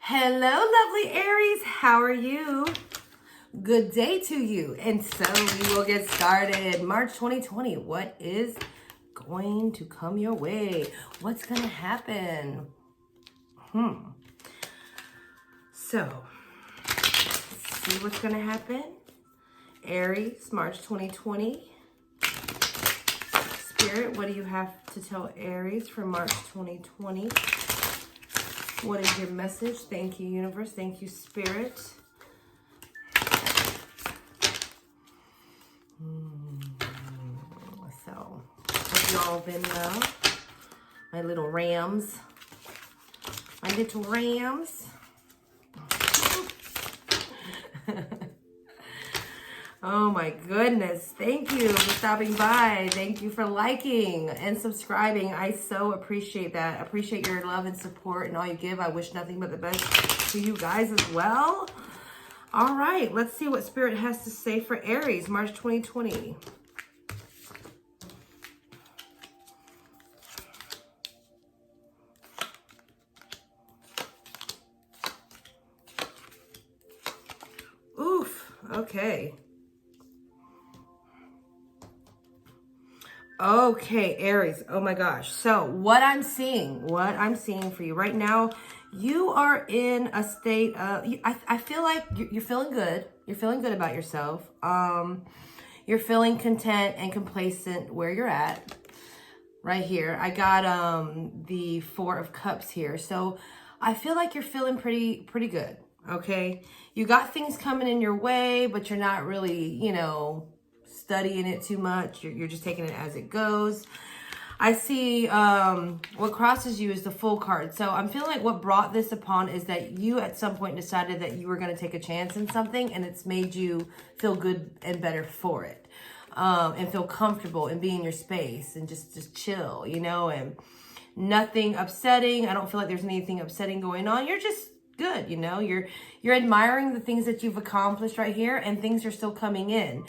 Hello, lovely Aries. How are you? Good day to you. And so we will get started. March 2020. What is going to come your way? What's going to happen? So, see what's going to happen. Aries, March 2020. Spirit, what do you have to tell Aries for March 2020? What is your message? Thank you, universe. Thank you, spirit. So, hope you all been well. My little rams. My little rams. Oh my goodness. Thank you for stopping by. Thank you for liking and subscribing. I so appreciate that. I appreciate your love and support and all you give. I wish nothing but the best to you guys as well. All right, let's see what Spirit has to say for Aries, March 2020. Oof, okay. Okay, Aries. Oh my gosh. So what I'm seeing for you right now, you are in a state of, I feel like you're feeling good. You're feeling good about yourself. You're feeling content and complacent where you're at. Right here. I got the Four of Cups here. So I feel like you're feeling pretty good. Okay. You got things coming in your way, but you're not really, studying it too much. You're just taking it as it goes. I see what crosses you is the Fool card. So I'm feeling like what brought this upon is that you at some point decided that you were going to take a chance in something, and it's made you feel good and better for it. And feel comfortable and be in your space and just chill, and nothing upsetting. I don't feel like there's anything upsetting going on. You're just good, you're admiring the things that you've accomplished right here, and things are still coming in.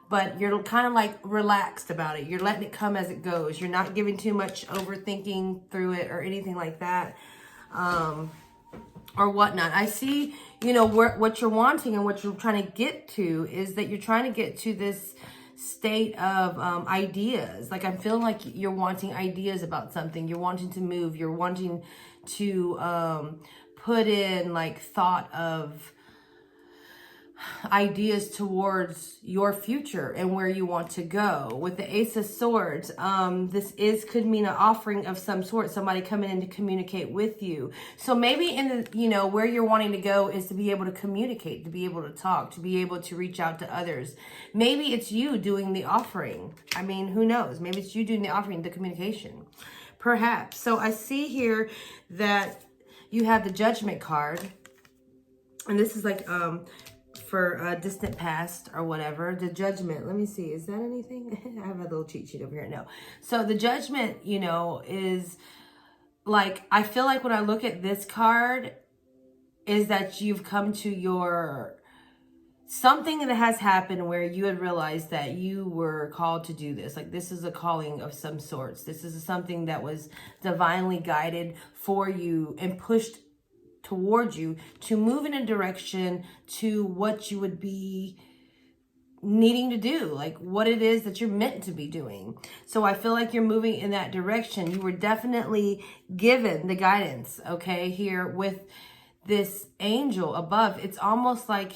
But you're kind of like relaxed about it. You're letting it come as it goes. You're not giving too much overthinking through it or anything like that, or whatnot. I see, what you're wanting and what you're trying to get to is that you're trying to get to this state of ideas. Like I'm feeling like you're wanting ideas about something. You're wanting to move. You're wanting to put in like thought of ideas towards your future and where you want to go. With the Ace of Swords, this could mean an offering of some sort, somebody coming in to communicate with you. So maybe in the, where you're wanting to go is to be able to communicate, to be able to talk, to be able to reach out to others. Maybe it's you doing the offering. I mean, who knows? Maybe it's you doing the offering, the communication, perhaps. So I see here that you have the Judgment card, and this is like, for a distant past or whatever. The Judgment, let me see, is that anything? I have a little cheat sheet over here. No. So the Judgment, is like, I feel like when I look at this card is that you've come to your, something that has happened where you had realized that you were called to do this. Like this is a calling of some sorts. This is something that was divinely guided for you and pushed towards you to move in a direction to what you would be needing to do, like what it is that you're meant to be doing. So I feel like you're moving in that direction. You were definitely given the guidance, okay, here with this angel above. It's almost like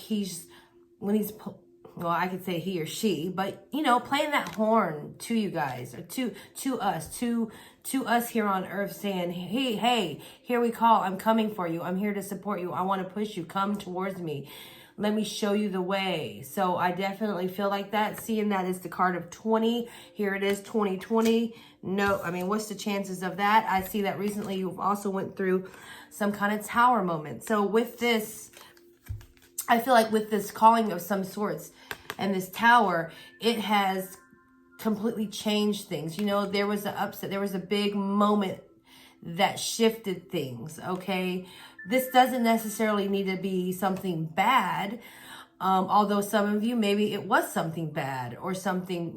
I could say he or she, but playing that horn to you guys, or to us here on earth, saying, hey, here we call. I'm coming for you. I'm here to support you. I want to push you. Come towards me. Let me show you the way. So I definitely feel like that. Seeing that is the card of 20. Here it is, 2020. No, I mean, what's the chances of that? I see that recently you've also went through some kind of tower moment. So with this, I feel like with this calling of some sorts and this tower, it has completely changed things. There was an upset. There was a big moment that shifted things, okay? This doesn't necessarily need to be something bad, although some of you, maybe it was something bad or something,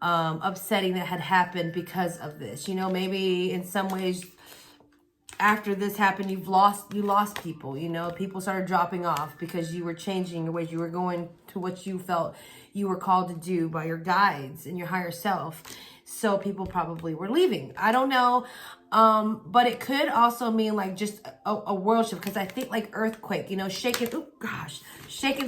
upsetting that had happened because of this. Maybe in some ways after this happened, you lost people, you know, people started dropping off because you were changing your ways. You were going to what you felt you were called to do by your guides and your higher self. So people probably were leaving. I don't know. But it could also mean like just a world shift, because I think like earthquake, you know, shaking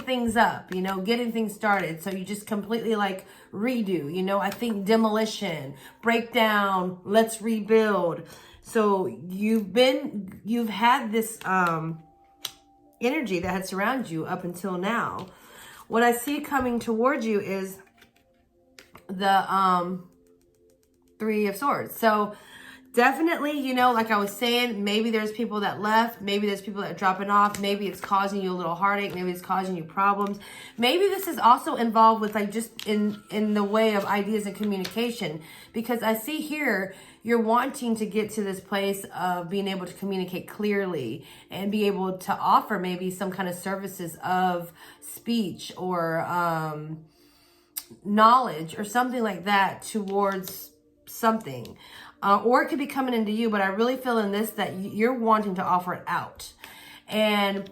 things up, you know, getting things started. So you just completely like redo, you know, I think demolition, breakdown, let's rebuild. So you've had this energy that had surrounded you up until now. What I see coming towards you is the Three of Swords. So definitely, you know, like I was saying, maybe there's people that left. Maybe there's people that are dropping off. Maybe it's causing you a little heartache. Maybe it's causing you problems. Maybe this is also involved with like just in the way of ideas and communication. Because I see here, you're wanting to get to this place of being able to communicate clearly and be able to offer maybe some kind of services of speech or knowledge or something like that towards something. Or it could be coming into you, but I really feel in this that you're wanting to offer it out. And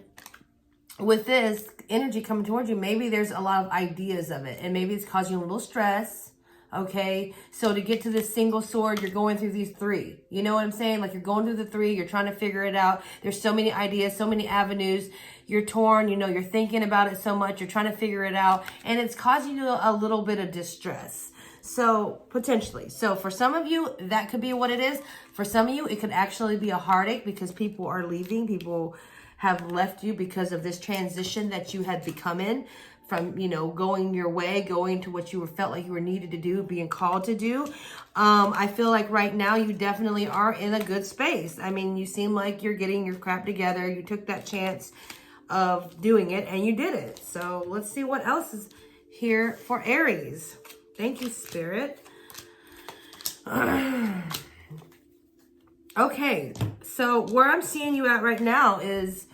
with this energy coming towards you, maybe there's a lot of ideas of it, and maybe it's causing you a little stress. Okay, so to get to this single sword, you're going through these three. You know what I'm saying? Like you're going through the three, you're trying to figure it out. There's so many ideas, so many avenues. You're torn, you know, you're thinking about it so much, you're trying to figure it out, and it's causing you a little bit of distress. So potentially. So for some of you, that could be what it is. For some of you, it could actually be a heartache because people are leaving. People have left you because of this transition that you had become in, from, you know, going your way, going to what you felt like you were needed to do, being called to do. I feel like right now you definitely are in a good space. I mean, you seem like you're getting your crap together. You took that chance of doing it and you did it. So let's see what else is here for Aries. Thank you, Spirit. Okay, so where I'm seeing you at right now is,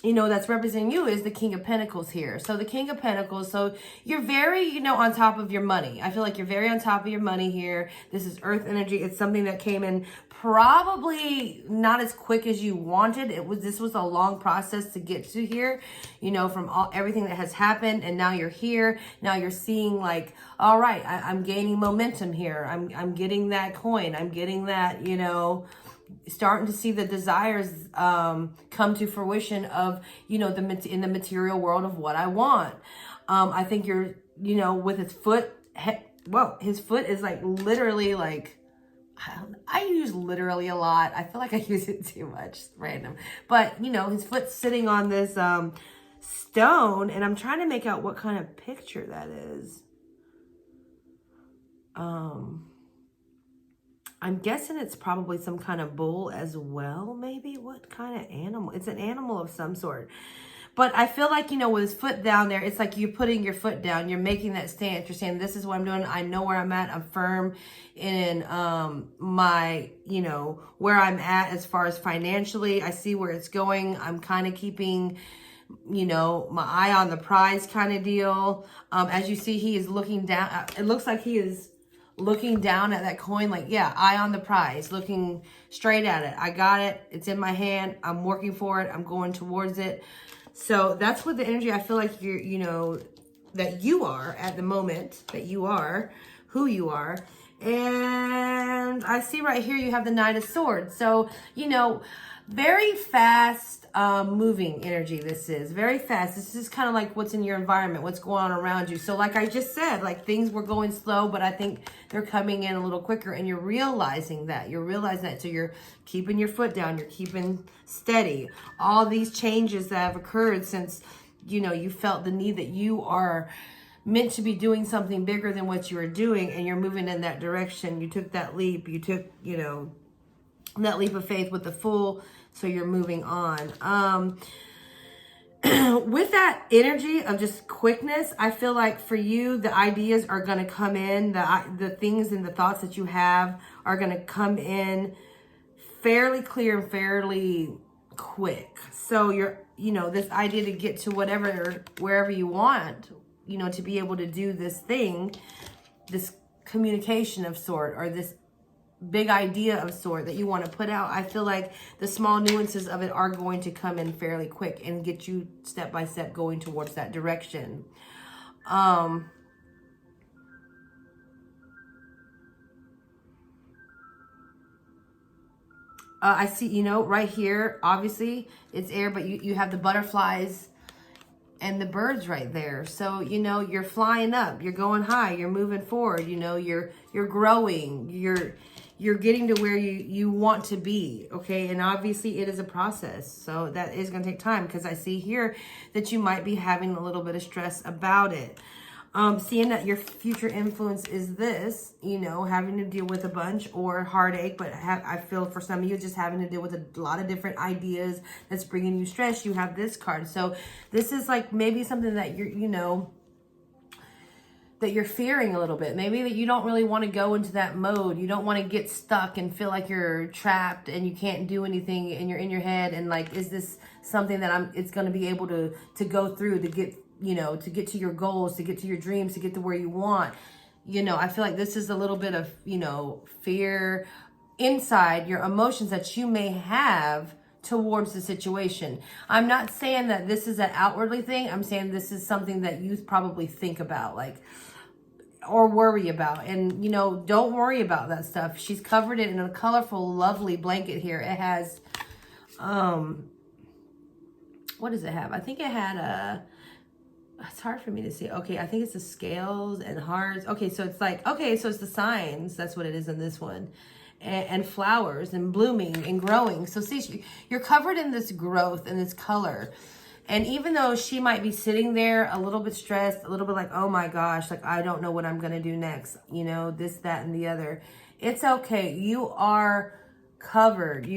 you know, that's representing you is the King of Pentacles here. So the King of Pentacles, so you're very, you know, on top of your money. I feel like you're very on top of your money here. This is earth energy. It's something that came in probably not as quick as you wanted. This was a long process to get to here, you know, from everything that has happened, and now you're here. Now you're seeing like, all right, I'm gaining momentum here. I'm getting that coin. I'm getting that, you know, starting to see the desires come to fruition of, you know, in the material world of what I want. I think you're, you know, with his foot, his foot is like literally like, I use literally a lot. I feel like I use it too much, random. But, you know, his foot's sitting on this stone, and I'm trying to make out what kind of picture that is. I'm guessing it's probably some kind of bull as well, maybe. What kind of animal? It's an animal of some sort. But I feel like, you know, with his foot down there, it's like you're putting your foot down. You're making that stance. You're saying, this is what I'm doing. I know where I'm at. I'm firm in my, you know, where I'm at as far as financially. I see where it's going. I'm kind of keeping, you know, my eye on the prize kind of deal. As you see, he is looking down. It looks like he is looking down at that coin, like, yeah, eye on the prize, looking straight at it. I got it. It's in my hand. I'm working for it. I'm going towards it. So that's what the energy I feel like you're, you know, that you are at the moment, that you are who you are. And I see right here you have the Knight of Swords. So, you know, very fast moving energy this is. Very fast. This is kind of like what's in your environment, what's going on around you. So like I just said, like things were going slow, but I think they're coming in a little quicker, and you're realizing that. You're realizing that. So you're keeping your foot down. You're keeping steady. All these changes that have occurred since, you know, you felt the need that you are meant to be doing something bigger than what you were doing, and you're moving in that direction. You took that leap. You took, you know, that leap of faith with the Fool. So you're moving on. With that energy of just quickness, I feel like for you, the ideas are going to come in. The things and the thoughts that you have are going to come in fairly clear and fairly quick. So you're, you know, this idea to get to wherever you want, you know, to be able to do this thing, this communication of sort, or this big idea of sort that you want to put out, I feel like the small nuances of it are going to come in fairly quick and get you step by step going towards that direction. I see, you know, right here, obviously it's air, but you have the butterflies and the birds right there. So, you know, you're flying up, you're going high, you're moving forward, you know, you're growing, you're getting to where you want to be, okay? And obviously it is a process. So that is going to take time, because I see here that you might be having a little bit of stress about it. Seeing that your future influence is this, you know, having to deal with a bunch or heartache, but I feel for some of you just having to deal with a lot of different ideas that's bringing you stress. You have this card. So this is like maybe something that you're, you know, that you're fearing a little bit. Maybe that you don't really want to go into that mode. You don't want to get stuck and feel like you're trapped and you can't do anything and you're in your head. And like, is this something that it's going to be able to go through to get, you know, to get to your goals, to get to your dreams, to get to where you want? You know, I feel like this is a little bit of, you know, fear inside your emotions that you may have towards the situation. I'm not saying that this is an outwardly thing. I'm saying this is something that you probably think about, like, or worry about. And, you know, don't worry about that stuff. She's covered it in a colorful, lovely blanket here. It has, what does it have? I think it had it's hard for me to see. Okay, I think it's the scales and hearts. Okay, so it's like, okay, so it's the signs. That's what it is in this one. And flowers and blooming and growing. So see, you're covered in this growth and this color. And even though she might be sitting there a little bit stressed, a little bit like, oh my gosh, like, I don't know what I'm going to do next. You know, this, that, and the other. It's okay. You are covered.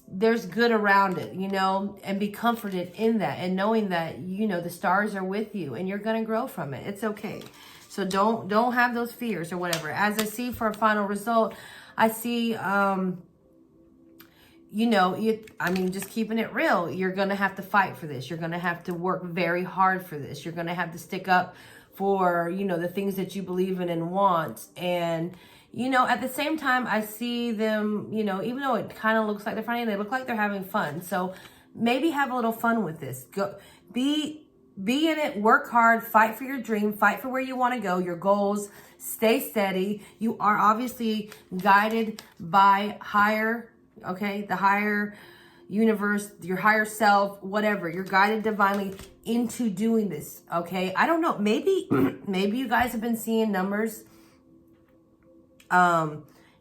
There's good around it, you know, and be comforted in that and knowing that, you know, the stars are with you and you're going to grow from it. It's okay. So don't have those fears or whatever. As I see for a final result, I see, you know, I mean, just keeping it real. You're going to have to fight for this. You're going to have to work very hard for this. You're going to have to stick up for, you know, the things that you believe in and want. And, you know, at the same time, I see them, you know, even though it kind of looks like they're fighting, they look like they're having fun. So maybe have a little fun with this. Go, be in it, work hard, fight for your dream, fight for where you want to go, your goals, stay steady. You are obviously guided by higher, okay, the higher universe, your higher self, whatever. You're guided divinely into doing this, okay? I don't know. Maybe you guys have been seeing numbers,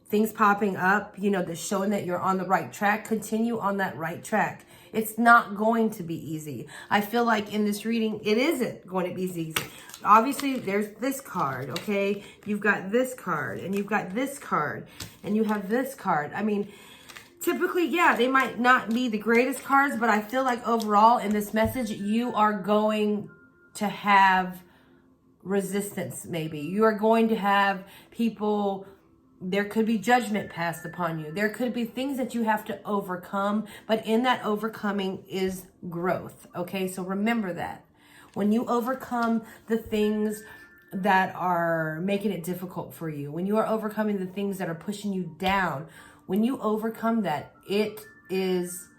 things popping up, you know, that's showing that you're on the right track. Continue on that right track. It's not going to be easy. I feel like in this reading, it isn't going to be easy. Obviously, there's this card, okay? You've got this card, and you've got this card, and you have this card. I mean, typically, yeah, they might not be the greatest cards, but I feel like overall in this message, you are going to have resistance, maybe. You are going to have people, there could be judgment passed upon you. There could be things that you have to overcome, but in that overcoming is growth, okay? So remember that. When you overcome the things that are making it difficult for you, when you are overcoming the things that are pushing you down, when you overcome that, it is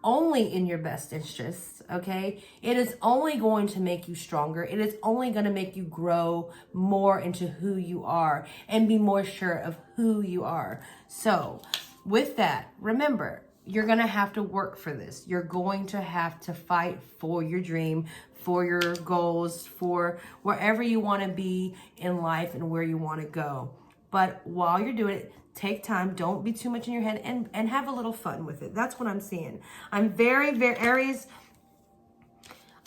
only in your best interests, okay? It is only going to make you stronger. It is only going to make you grow more into who you are and be more sure of who you are. So with that, remember, you're going to have to work for this. You're going to have to fight for your dream, for your goals, for wherever you want to be in life and where you want to go. But while you're doing it, take time. Don't be too much in your head and have a little fun with it. That's what I'm seeing. I'm very, Aries,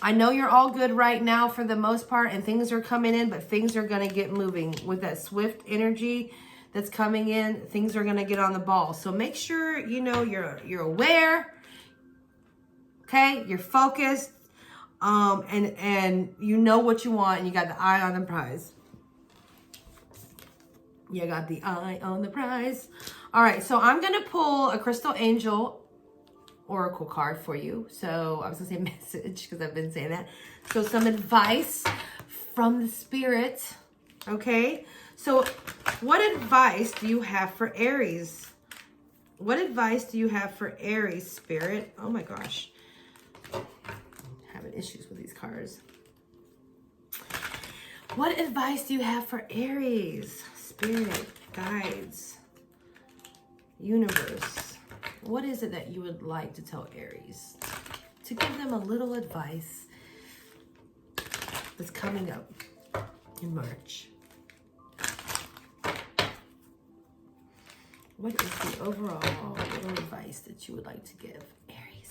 I know you're all good right now for the most part and things are coming in, but things are going to get moving with that swift energy that's coming in. Things are going to get on the ball. So make sure, you know, you're aware, okay? You're focused, and you know what you want and you got the eye on the prize. You got the eye on the prize. All right, so I'm going to pull a Crystal Angel Oracle card for you. So I was going to say message because I've been saying that. So some advice from the spirit. Okay? So what advice do you have for Aries? What advice do you have for Aries, Spirit? Oh my gosh. I'm having issues with these cards. What advice do you have for Aries? Spirit, guides, universe. What is it that you would like to tell Aries? To give them a little advice that's coming up in March. What is the overall little advice that you would like to give Aries?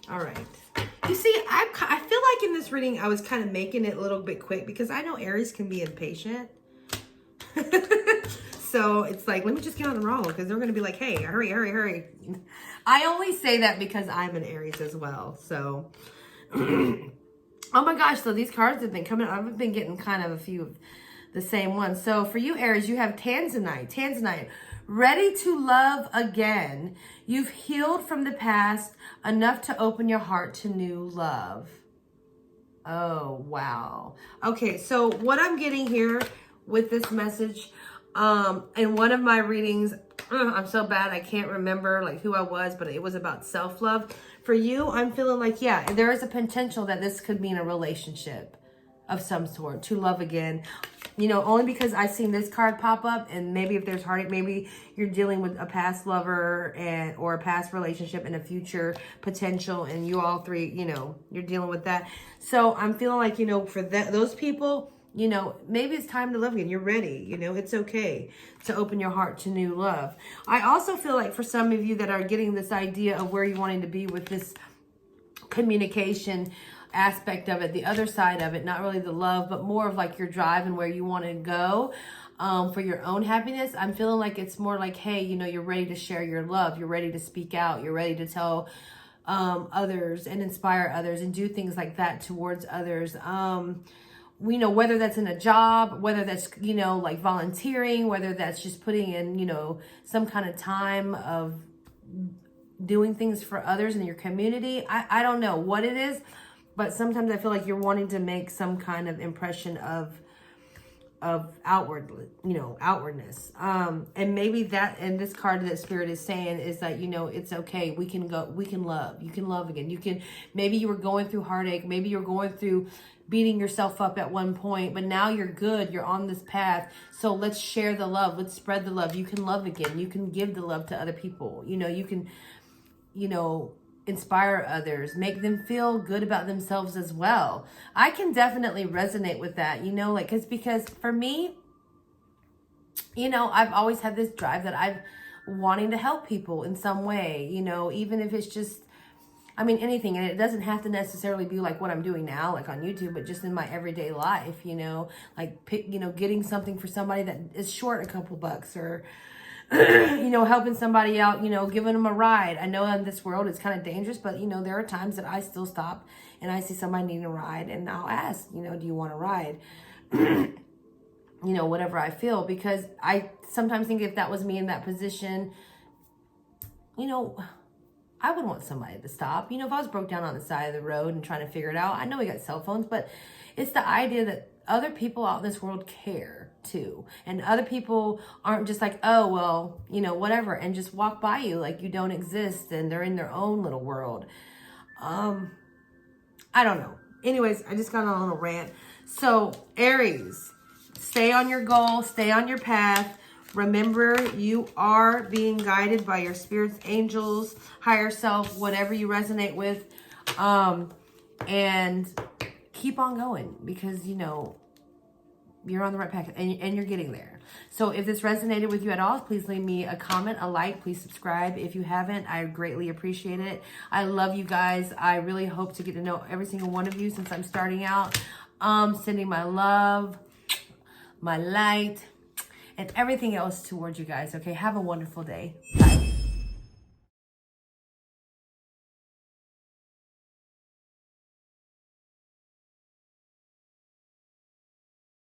All right. You see, I feel like in this reading, I was kind of making it a little bit quick because I know Aries can be impatient. So it's like, let me just get on the roll because they're going to be like, hey, hurry, hurry, hurry. I only say that because I'm an Aries as well. So, oh my gosh. So these cards have been coming. I've been getting kind of a few of the same ones. So for you, Aries, you have Tanzanite. Tanzanite, ready to love again. You've healed from the past enough to open your heart to new love. Oh, wow. Okay, so what I'm getting here with this message, in one of my readings, I'm so bad I can't remember like who I was, but it was about self-love. For you, I'm feeling like, yeah, there is a potential that this could mean a relationship of some sort, to love again. You know, only because I've seen this card pop up, and maybe if there's heartache, maybe you're dealing with a past lover or a past relationship and a future potential, and you all three, you know, you're dealing with that. So I'm feeling like, you know, for those people, you know, maybe it's time to love again. You're ready. You know, it's okay to open your heart to new love. I also feel like for some of you that are getting this idea of where you're wanting to be with this communication aspect of it, the other side of it, not really the love, but more of like your drive and where you want to go for your own happiness. I'm feeling like it's more like, hey, you know, you're ready to share your love. You're ready to speak out. You're ready to tell others and inspire others and do things like that towards others. You know, whether that's in a job, whether that's, you know, like volunteering, whether that's just putting in, you know, some kind of time of doing things for others in your community. I don't know what it is, but sometimes I feel like you're wanting to make some kind of impression of outward, you know, outwardness. And maybe that, and this card that Spirit is saying is that, you know, it's okay. We can love. You can love again. You can, maybe you were going through heartache. Maybe you're going through beating yourself up at one point, but now you're good. You're on this path. So let's share the love. Let's spread the love. You can love again. You can give the love to other people. You know, you can, you know, inspire others, make them feel good about themselves as well. I can definitely resonate with that, you know, like, because for me, you know, I've always had this drive that I've wanting to help people in some way, you know, even if it's just, I mean, anything. And it doesn't have to necessarily be like what I'm doing now, like on YouTube, but just in my everyday life, you know, like, you know, getting something for somebody that is short a couple bucks, or you know, helping somebody out, you know, giving them a ride. I know in this world it's kind of dangerous, but, you know, there are times that I still stop and I see somebody needing a ride, and I'll ask, you know, do you want a ride? You know, whatever I feel, because I sometimes think if that was me in that position, you know, I would want somebody to stop. You know, if I was broke down on the side of the road and trying to figure it out, I know we got cell phones, but it's the idea that other people out in this world care too. And other people aren't just like, oh, well, you know, whatever, and just walk by you like you don't exist and they're in their own little world. I don't know. Anyways, I just got on a little rant. So Aries, stay on your goal, stay on your path. Remember, you are being guided by your spirits, angels, higher self, whatever you resonate with. And keep on going, because, you know, you're on the right path and you're getting there. So if this resonated with you at all, please leave me a comment, a like, please subscribe. If you haven't, I greatly appreciate it. I love you guys. I really hope to get to know every single one of you since I'm starting out. Sending my love, my light, and everything else towards you guys. Okay, have a wonderful day. Bye.